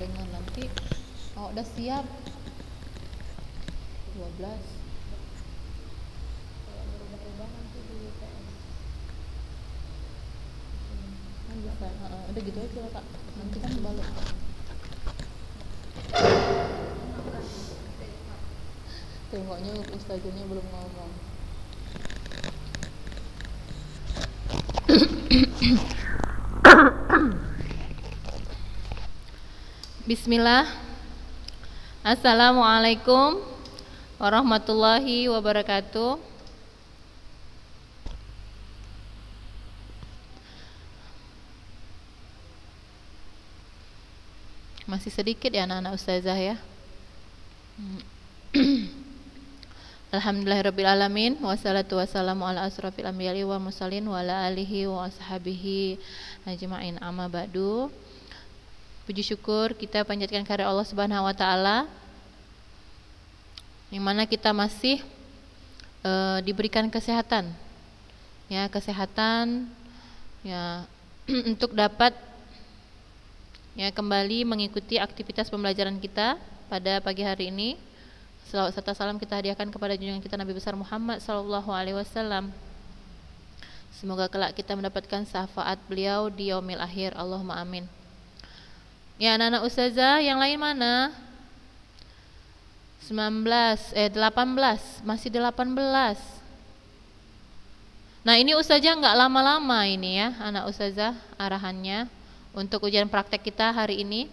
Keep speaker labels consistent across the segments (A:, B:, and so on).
A: dengan nanti udah siap 12 berubah-ubah nanti di UTS kan bisa. Udah gitu aja Kak, nanti kan balik. Tengoknya ustaznya belum ngomong. Bismillah. Assalamualaikum warahmatullahi wabarakatuh. Masih sedikit ya anak-anak ustazah ya. Alhamdulillahirrabbilalamin. Wassalatu wassalamu ala asrafil anbiya'i wal mursalin wa ala alihi wa ashabihi ajma'in, amma ba'du. Puji syukur kita panjatkan kepada Allah Subhanahu wa taala yang mana kita masih diberikan kesehatan. Ya, kesehatan ya untuk dapat ya kembali mengikuti aktivitas pembelajaran kita pada pagi hari ini. Salawat serta salam kita hadiahkan kepada junjungan kita Nabi besar Muhammad sallallahu alaihi wasallam. Semoga kelak kita mendapatkan syafaat beliau di yaumil akhir. Allahumma amin. Ya anak-anak ustazah yang lain mana? 18, masih 18. Nah ini ustazah nggak lama-lama ini ya anak ustazah arahannya untuk ujian praktek kita hari ini.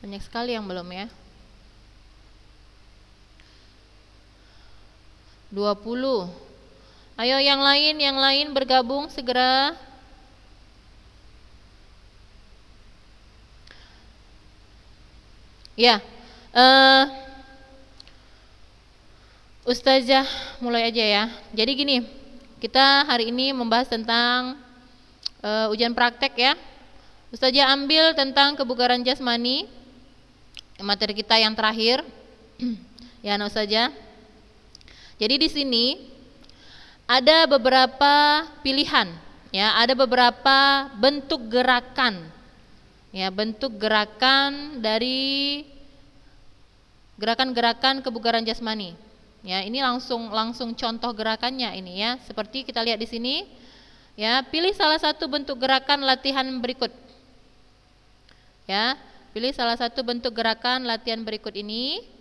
A: Banyak sekali yang belum ya. 20. Ayo yang lain bergabung segera. Ya, ustazah mulai aja ya. Jadi gini, kita hari ini membahas tentang ujian praktek ya. Ustazah ambil tentang kebugaran jasmani, materi kita yang terakhir. Ya, anak ustazah. Jadi di sini ada beberapa pilihan, ya, ada beberapa bentuk gerakan, ya, bentuk gerakan dari gerakan-gerakan kebugaran jasmani. Ya, ini langsung contoh gerakannya ini ya, seperti kita lihat di sini. Ya, pilih salah satu bentuk gerakan latihan berikut. Ya, pilih salah satu bentuk gerakan latihan berikut ini.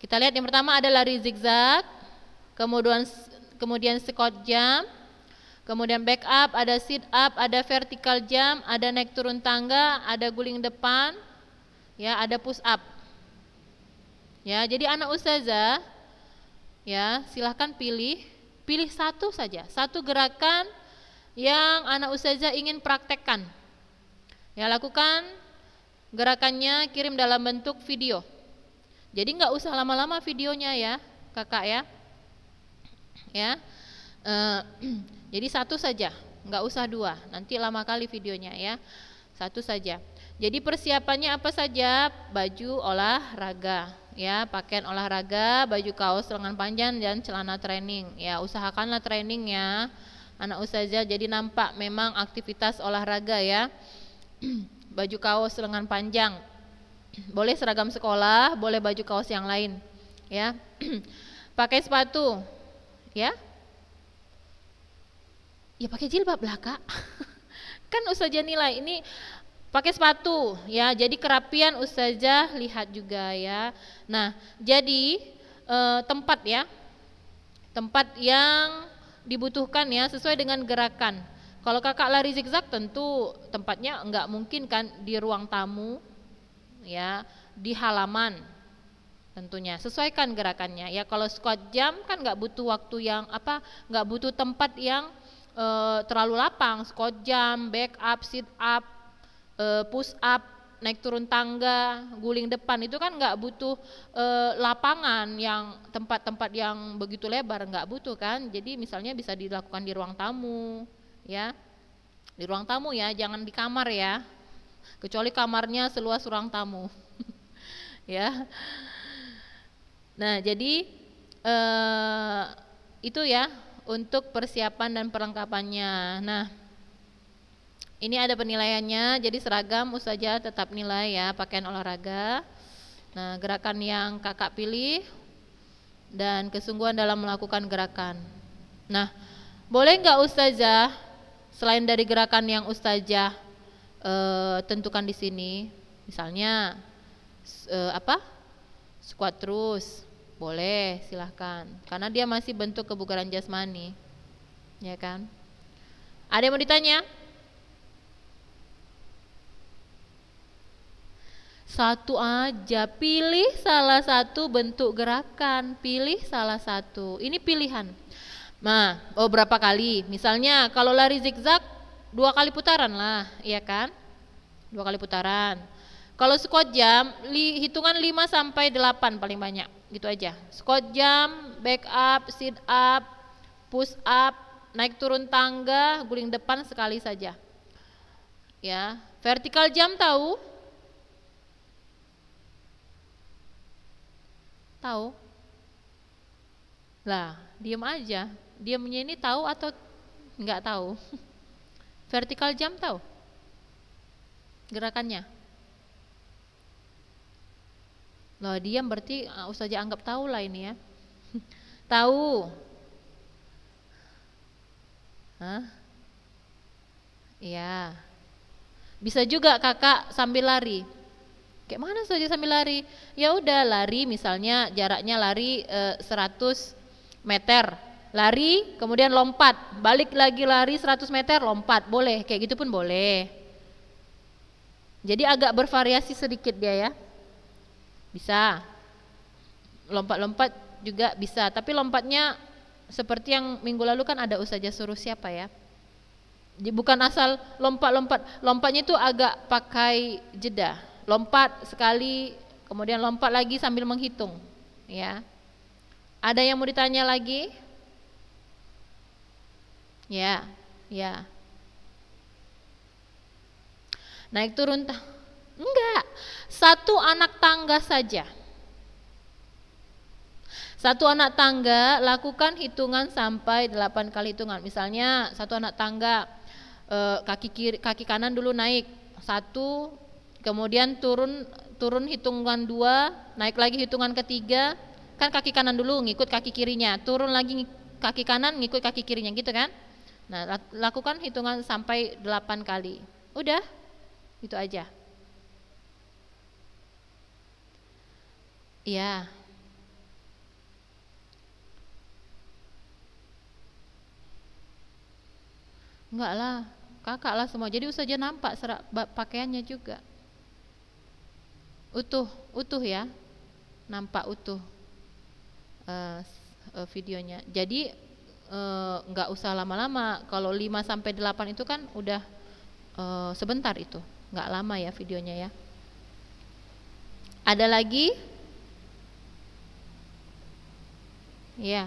A: Kita lihat yang pertama ada lari zigzag, kemudian squat jump, kemudian back up, ada sit up, ada vertical jump, ada naik turun tangga, ada guling depan, ya, ada push up. Ya, jadi anak ustazah, ya, silahkan pilih satu saja, satu gerakan yang anak ustazah ingin praktekkan. Ya, lakukan gerakannya, kirim dalam bentuk video. Jadi nggak usah lama-lama videonya ya, kakak ya. Ya, jadi satu saja, nggak usah dua, nanti lama kali videonya ya. Satu saja. Jadi persiapannya apa saja? Baju olahraga, ya, pakaian olahraga, baju kaos lengan panjang dan celana training. Ya, usahakanlah trainingnya, anak ustazah, jadi nampak memang aktivitas olahraga ya. Baju kaos lengan panjang. Boleh seragam sekolah, boleh baju kaos yang lain, ya. Pakai sepatu, ya. Ya pakai jilbab lah kak. Kan ustazah nilai ini pakai sepatu, ya. Jadi kerapian ustazah lihat juga ya. Nah, jadi tempat ya, tempat yang dibutuhkan ya sesuai dengan gerakan. Kalau kakak lari zigzag tentu tempatnya enggak mungkin kan di ruang tamu. Ya, di halaman tentunya, sesuaikan gerakannya ya. Kalau squat jump kan nggak butuh waktu yang nggak butuh tempat yang terlalu lapang. Squat jump, back up, sit up, push up, naik turun tangga, guling depan itu kan nggak butuh lapangan yang tempat-tempat yang begitu lebar, nggak butuh kan. Jadi misalnya bisa dilakukan di ruang tamu ya, di ruang tamu ya, jangan di kamar ya. Kecuali kamarnya seluas ruang tamu. Ya. Nah, jadi itu ya untuk persiapan dan perlengkapannya. Nah, Ini ada penilaiannya, jadi seragam ustazah tetap nilai ya, pakaian olahraga. Nah, gerakan yang kakak pilih dan kesungguhan dalam melakukan gerakan. Nah, boleh nggak ustazah selain dari gerakan yang ustazah tentukan di sini, misalnya squat terus, boleh, silahkan, karena dia masih bentuk kebugaran jasmani, ya kan? Ada yang mau ditanya? Satu aja, pilih salah satu bentuk gerakan, pilih salah satu. Ini pilihan. Nah, berapa kali? Misalnya kalau lari zigzag 2 kali putaran lah, iya kan? 2 kali putaran. Kalau squat jump hitungan 5 sampai 8 paling banyak, gitu aja. Squat jump, back up, sit up, push up, naik turun tangga, guling depan sekali saja. Ya, vertical jump tahu? Tahu? Lah, diam aja. Diamnya ini tahu atau enggak tahu? Vertical jump tahu? Gerakannya? Loh, diam berarti ustazah anggap tahu lah ini ya. Tahu? Hah? Iya. Bisa juga kakak sambil lari. Kayak mana saja sambil lari? Ya udah lari, misalnya jaraknya lari 100 meter. Lari, kemudian lompat, balik lagi lari 100 meter, lompat, boleh. Kayak gitu pun boleh. Jadi agak bervariasi sedikit dia ya. Bisa. Lompat-lompat juga bisa, tapi lompatnya seperti yang minggu lalu kan ada ustazah suruh siapa ya? Bukan asal lompat-lompat. Lompatnya itu agak pakai jeda. Lompat sekali, kemudian lompat lagi sambil menghitung, ya. Ada yang mau ditanya lagi? Ya, ya. Naik turun enggak, satu anak tangga saja. Satu anak tangga lakukan hitungan sampai 8 kali hitungan. Misalnya satu anak tangga kaki kanan dulu naik 1, kemudian turun hitungan 2, naik lagi hitungan ketiga, kan kaki kanan dulu ngikut kaki kirinya, turun lagi kaki kanan ngikut kaki kirinya gitu kan. Nah, lakukan hitungan sampai 8 kali. Udah, itu aja. Iya. Enggak lah, kakak lah semua. Jadi ustazah nampak pakaiannya juga. Utuh ya, nampak utuh videonya. Jadi nggak usah lama-lama. Kalau 5 sampai 8 itu kan udah sebentar itu, nggak lama ya videonya ya. Ada lagi? Ya.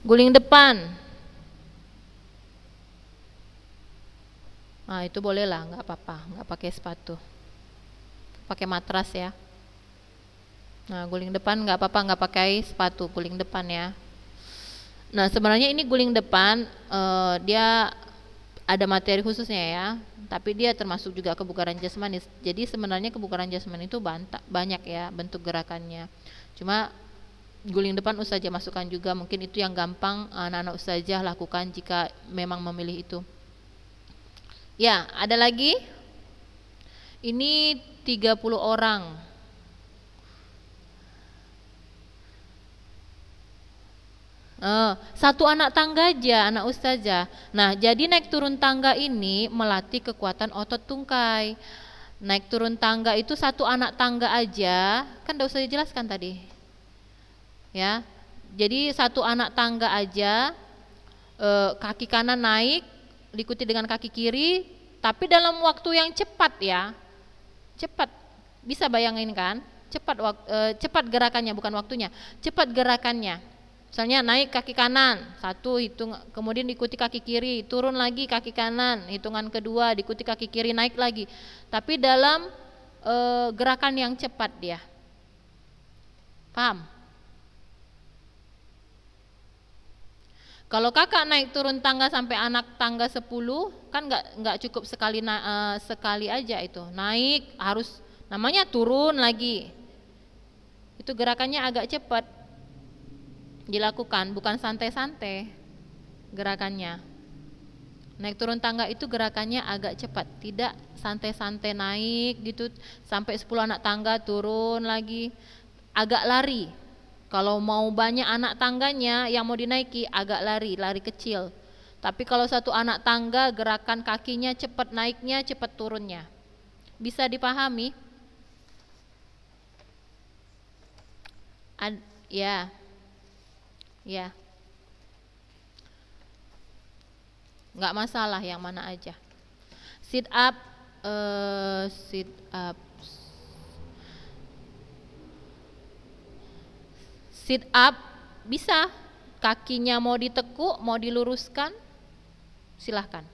A: Guling depan. Nah, itu boleh lah, nggak apa-apa, nggak pakai sepatu, pakai matras ya. Nah, guling depan nggak apa-apa, nggak pakai sepatu, guling depan ya. Nah, sebenarnya ini guling depan dia ada materi khususnya ya, tapi dia termasuk juga kebugaran jasmani. Jadi sebenarnya kebugaran jasmani itu banyak ya bentuk gerakannya. Cuma guling depan ustazah masukkan juga, mungkin itu yang gampang anak-anak ustazah lakukan jika memang memilih itu. Ya, ada lagi? Ini 30 orang. Satu anak tangga aja, anak ustazah. Nah, jadi naik turun tangga ini melatih kekuatan otot tungkai. Naik turun tangga itu satu anak tangga aja, kan udah ustazah jelaskan tadi. Ya, jadi satu anak tangga aja, kaki kanan naik, diikuti dengan kaki kiri, tapi dalam waktu yang cepat ya, cepat, bisa bayangin kan, cepat gerakannya, bukan waktunya, cepat gerakannya. Misalnya naik kaki kanan, 1 hitung, kemudian diikuti kaki kiri, turun lagi kaki kanan, hitungan kedua diikuti kaki kiri, naik lagi, tapi dalam gerakan yang cepat dia, paham? Kalau kakak naik turun tangga sampai anak tangga 10, kan nggak cukup sekali aja itu. Naik harus namanya turun lagi. Itu gerakannya agak cepat dilakukan, bukan santai-santai gerakannya. Naik turun tangga itu gerakannya agak cepat, tidak santai-santai naik gitu sampai 10 anak tangga turun lagi. Agak lari. Kalau mau banyak anak tangganya yang mau dinaiki agak lari kecil. Tapi kalau satu anak tangga gerakan kakinya cepat naiknya, cepat turunnya. Bisa dipahami? Ya. Ya. Nggak masalah yang mana aja. Sit up, sit up. Sit up bisa, kakinya mau ditekuk, mau diluruskan, silahkan.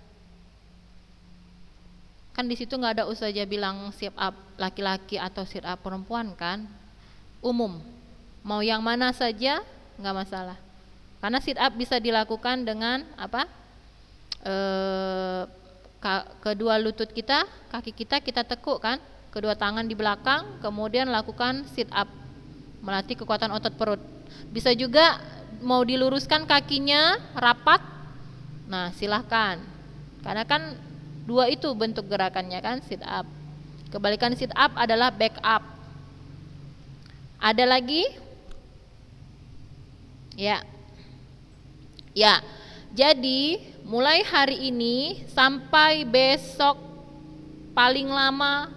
A: Kan di situ nggak ada ustazah bilang sit up laki-laki atau sit up perempuan kan, umum. Mau yang mana saja nggak masalah. Karena sit up bisa dilakukan dengan apa? Kedua lutut kita, kaki kita tekuk kan, kedua tangan di belakang, kemudian lakukan sit up. Melatih kekuatan otot perut. Bisa juga mau diluruskan kakinya rapat. Nah, silahkan. Karena kan dua itu bentuk gerakannya kan, sit up. Kebalikan sit up adalah back up. Ada lagi? Ya. Ya. Jadi, mulai hari ini sampai besok paling lama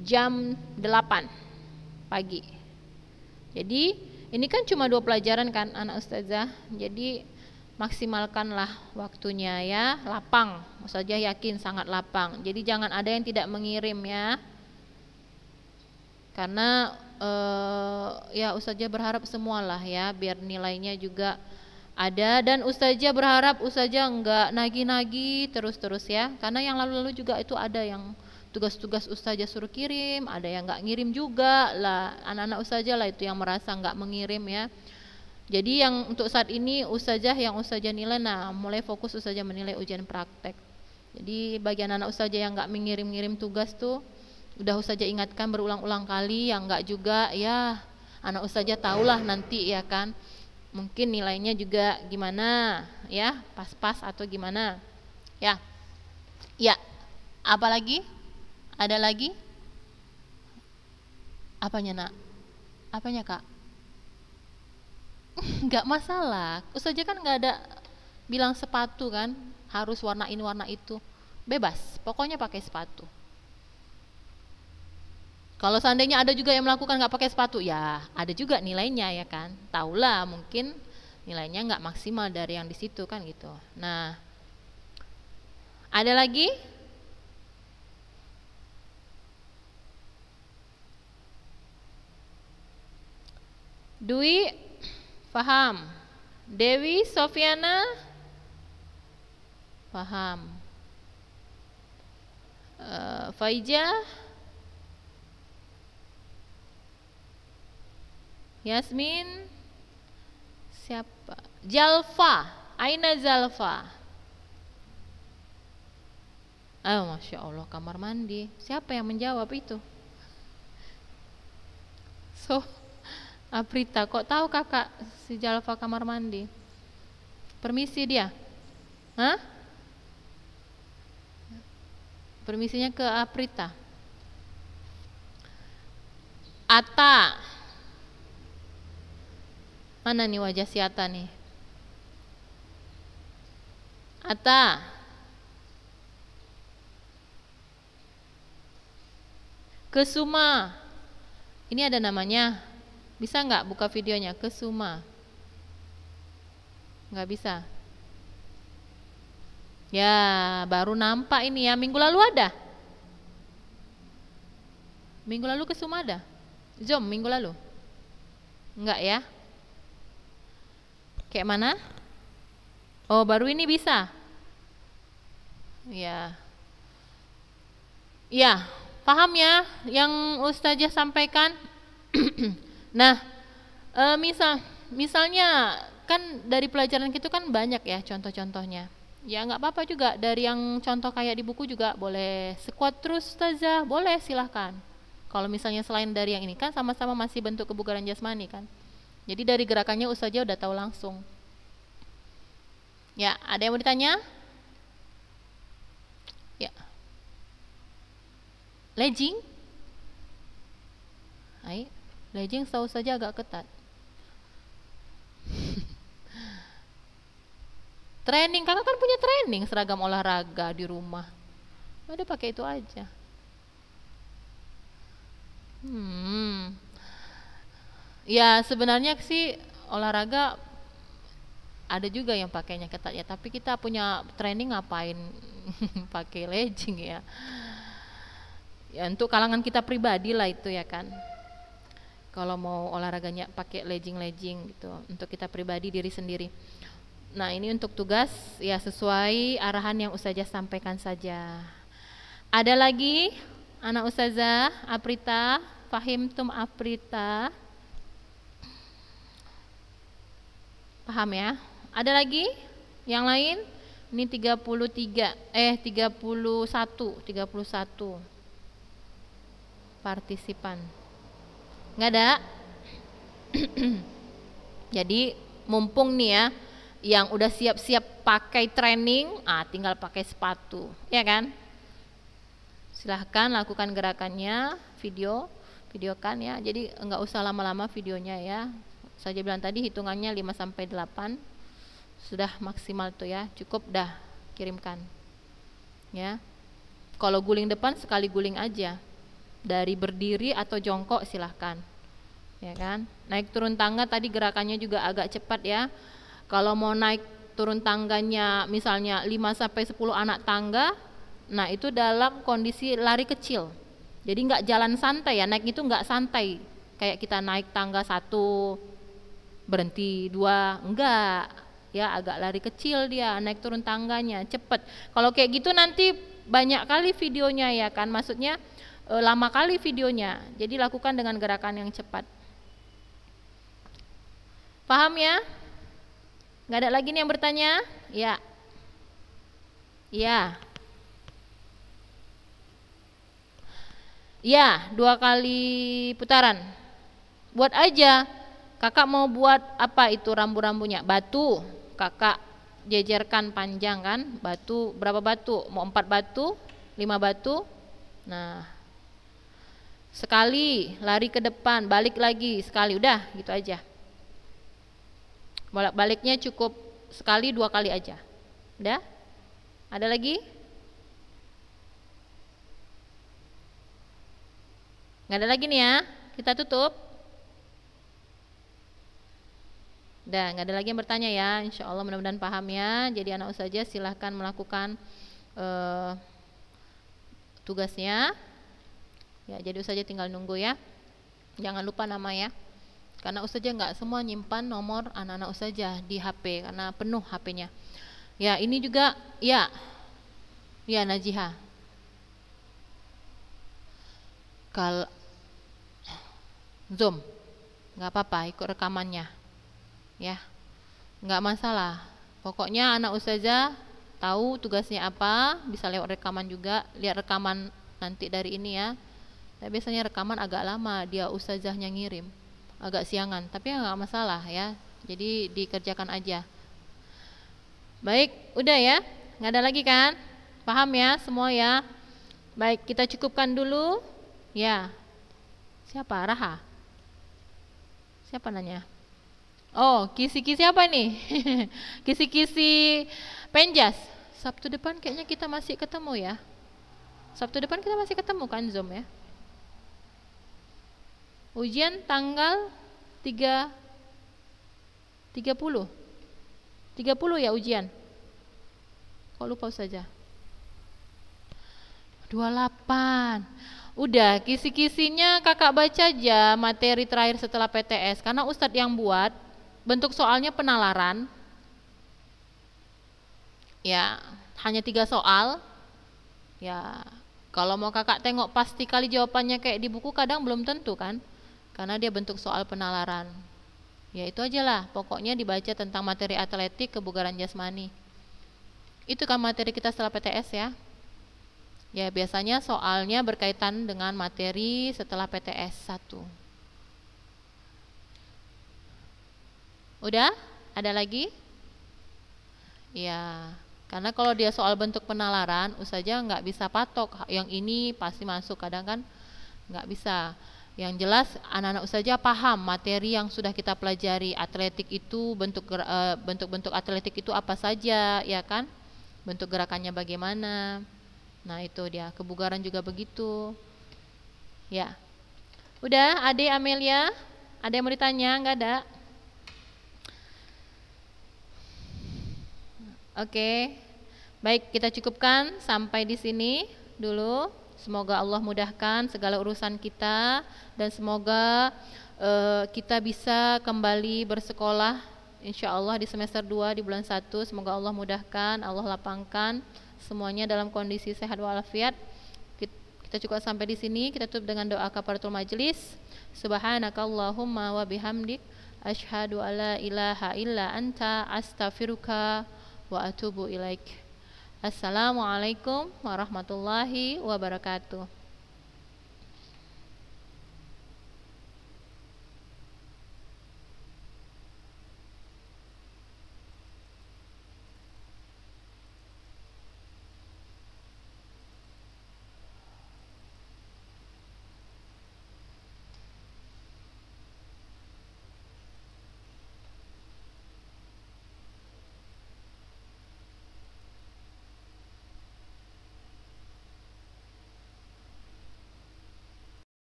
A: jam 8 pagi. Jadi ini kan cuma 2 pelajaran kan anak ustazah. Jadi maksimalkanlah waktunya ya, lapang. Ustazah yakin sangat lapang. Jadi jangan ada yang tidak mengirim ya. Karena ya ustazah berharap semualah ya, biar nilainya juga ada. Dan ustazah berharap ustazah enggak nagih-nagih terus-terus ya. Karena yang lalu-lalu juga itu ada yang tugas-tugas ustazah suruh kirim, ada yang nggak ngirim juga lah, anak-anak ustazah lah itu yang merasa nggak mengirim ya. Jadi yang untuk saat ini ustazah yang ustazah nilai, nah mulai fokus ustazah menilai ujian praktek. Jadi bagi anak-anak ustazah yang nggak mengirim-ngirim tugas tuh, udah ustazah ingatkan berulang-ulang kali, yang nggak juga ya anak ustazah tahulah nanti ya kan, mungkin nilainya juga gimana ya, pas-pas atau gimana ya. Ya, apa lagi? Ada lagi? Apanya nak? Apanya kak? Nggak masalah. Ustazah kan nggak ada bilang sepatu kan, harus warna ini warna itu. Bebas, pokoknya pakai sepatu. Kalau seandainya ada juga yang melakukan nggak pakai sepatu, ya ada juga nilainya ya kan. Taulah mungkin nilainya nggak maksimal dari yang di situ kan gitu. Nah, ada lagi? Dwi, paham. Dewi, Sofiana, paham. Faijah, Yasmin, siapa? Jalfa, Aina Zalfa. Oh, masya Allah, kamar mandi. Siapa yang menjawab itu? Aprita, kok tahu kakak si Jalfa kamar mandi? Permisi dia? Hah? Permisinya ke Aprita. Ata. Mana nih wajah si Ata nih? Ata. Kesuma. Ini ada namanya. Bisa nggak buka videonya? Kesuma. Nggak bisa. Ya, baru nampak ini ya. Minggu lalu ada. Minggu lalu Kesuma ada. Zoom minggu lalu. Enggak ya? Kayak mana? Oh, baru ini bisa. Ya. Ya, paham ya yang ustazah sampaikan? Nah, misalnya kan dari pelajaran itu kan banyak ya contoh-contohnya. Ya nggak apa-apa juga, dari yang contoh kayak di buku juga boleh. Squat terus Ustazah, boleh, silahkan. Kalau misalnya selain dari yang ini kan sama-sama masih bentuk kebugaran jasmani kan. Jadi dari gerakannya Ustazah udah tahu langsung. Ya, ada yang mau ditanya? Ya. Legging? Hai, legging tahu saja agak ketat. Training, kakak kan punya training seragam olahraga di rumah. Udah pakai itu aja. Ya sebenarnya sih olahraga ada juga yang pakainya ketat ya, tapi kita punya training ngapain pakai legging ya? Ya untuk kalangan kita pribadi lah itu ya kan. Kalau mau olahraganya pakai legging gitu, untuk kita pribadi diri sendiri. Nah ini untuk tugas ya sesuai arahan yang Ustazah sampaikan saja. Ada lagi anak Ustazah Aprita, fahim tum Aprita? Paham ya? Ada lagi yang lain? Ini 31 partisipan. Nggak ada? Jadi mumpung nih ya, yang udah siap-siap pakai training, tinggal pakai sepatu, ya kan? Silahkan lakukan gerakannya, videokan ya. Jadi nggak usah lama-lama videonya ya. Saya bilang tadi hitungannya 5-8 sudah maksimal tuh ya, cukup dah kirimkan. Ya. Kalau guling depan sekali guling aja. Dari berdiri atau jongkok silahkan. Ya kan? Naik turun tangga tadi gerakannya juga agak cepat ya. Kalau mau naik turun tangganya misalnya 5-10 anak tangga, nah itu dalam kondisi lari kecil. Jadi nggak jalan santai ya, naik itu nggak santai. Kayak kita naik tangga 1, berhenti 2, enggak. Ya agak lari kecil dia, naik turun tangganya, cepet. Kalau kayak gitu nanti banyak kali videonya ya kan, maksudnya lama kali videonya. Jadi lakukan dengan gerakan yang cepat. Paham ya? Nggak ada lagi nih yang bertanya? Ya. Ya. Ya, 2 kali putaran. Buat aja. Kakak mau buat apa itu rambu-rambunya? Batu. Kakak jejerkan panjang kan? Batu, berapa batu? Mau 4 batu? 5 batu? Nah. Sekali lari ke depan, balik lagi sekali, udah gitu aja. Bolak-baliknya cukup sekali 2 kali aja. Udah? Ada lagi? Nggak ada lagi nih ya. Kita tutup. Udah, nggak ada lagi yang bertanya ya. Insya Allah mudah-mudahan paham ya. Jadi anak Ustazah silahkan melakukan tugasnya. Ya, jadi Ustazah tinggal nunggu ya. Jangan lupa nama ya. Karena Ustazah nggak semua nyimpan nomor anak-anak Ustazah di HP karena penuh HP-nya. Ya, ini juga ya Najiha. Kalau Zoom nggak apa-apa, ikut rekamannya. Ya, nggak masalah. Pokoknya anak Ustazah tahu tugasnya apa, bisa lewat rekaman juga. Lihat rekaman nanti dari ini ya. Tapi biasanya rekaman agak lama, dia Ustazahnya ngirim. Agak siangan, tapi nggak masalah ya. Jadi dikerjakan aja. Baik, udah ya. Nggak ada lagi kan? Paham ya semua ya? Baik, kita cukupkan dulu. Ya. Siapa? Raha? Siapa nanya? Oh, kisi-kisi apa nih? Kisi-kisi Penjas. Sabtu depan kayaknya kita masih ketemu ya. Sabtu depan kita masih ketemu kan Zoom ya. Ujian tanggal 30 ya ujian. Kok lupa saja. 28. Udah, kisi-kisinya kakak baca aja materi terakhir setelah PTS. Karena Ustadz yang buat, bentuk soalnya penalaran. Ya, hanya 3 soal. Ya, kalau mau kakak tengok pasti kali jawabannya kayak di buku kadang belum tentu kan. Karena dia bentuk soal penalaran. Ya itu aja lah, pokoknya dibaca tentang materi atletik, kebugaran jasmani. Itu kan materi kita setelah PTS ya. Ya biasanya soalnya berkaitan dengan materi setelah PTS 1. Udah? Ada lagi? Ya, karena kalau dia soal bentuk penalaran, Ustazah nggak bisa patok yang ini pasti masuk, kadang kan nggak bisa. Yang jelas anak-anak Ustazah paham materi yang sudah kita pelajari. Atletik itu bentuk-bentuk atletik itu apa saja, ya kan? Bentuk gerakannya bagaimana. Nah itu dia, kebugaran juga begitu. Ya, udah. Ade Amelia, ada yang mau ditanya? Nggak ada? Oke, baik, kita cukupkan sampai di sini dulu. Semoga Allah mudahkan segala urusan kita dan semoga kita bisa kembali bersekolah insya Allah di semester 2 di bulan 1. Semoga Allah mudahkan, Allah lapangkan semuanya dalam kondisi sehat walafiat. Kita cukup sampai di sini. Kita tutup dengan doa kafaratul majelis. Subhanakallahumma wa bihamdik asyhadu alla ilaha illa anta astaghfiruka wa atubu ilaik. Assalamualaikum warahmatullahi wabarakatuh.